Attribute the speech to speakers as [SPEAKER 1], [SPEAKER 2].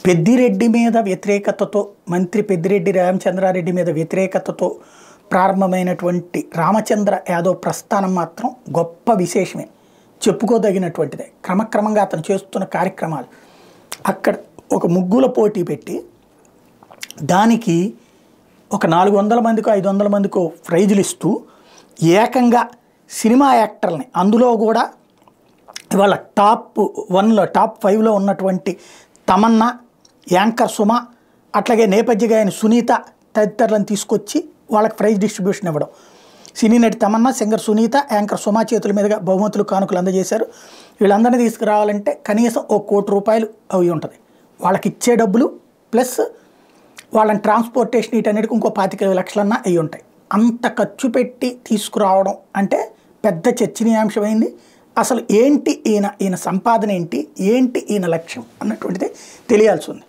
[SPEAKER 1] పెద్దిరెడ్డి మీద వ్యతిరేకతతో, మంత్రి పెద్దిరెడ్డి రామచంద్రారెడ్డి మీద వ్యతిరేకతతో ప్రారంభమైనటువంటి రామచంద్ర యాదవ్ ప్రస్థానం మాత్రం గొప్ప విశేషమే, చెప్పుకోదగినటువంటిదే. క్రమక్రమంగా అతను చేస్తున్న కార్యక్రమాలు, అక్కడ ఒక ముగ్గుల పోటీ పెట్టి దానికి ఒక 400 మందికో 500 మందికో ప్రైజులు ఇస్తూ ఏకంగా సినిమా యాక్టర్ని, అందులో కూడా ఇవాళ టాప్ 1లో టాప్ 5లో ఉన్నటువంటి తమన్నా, యాంకర్ సుమ, అట్లాగే నేపథ్య గాయని సునీత తదితరులను తీసుకొచ్చి వాళ్ళకి ప్రైజ్ డిస్ట్రిబ్యూషన్ ఇవ్వడం. సినీ నటి తమన్నా, సింగర్ సునీత, యాంకర్ సుమ చేతుల మీదుగా బహుమతులు కానుకలు అందజేశారు. వీళ్ళందరినీ తీసుకురావాలంటే కనీసం ₹1 కోటి అవి ఉంటుంది. వాళ్ళకి ఇచ్చే డబ్బులు ప్లస్ వాళ్ళని ట్రాన్స్పోర్టేషన్ వీటన్నిటికి ఇంకో 25 లక్షలన్నా అవి ఉంటాయి. అంత ఖర్చు పెట్టి తీసుకురావడం అంటే పెద్ద చర్చనీయాంశమైంది. అసలు ఏంటి ఈయన సంపాదన ఏంటి ఈయన లక్ష్యం అన్నటువంటిది తెలియాల్సి ఉంది.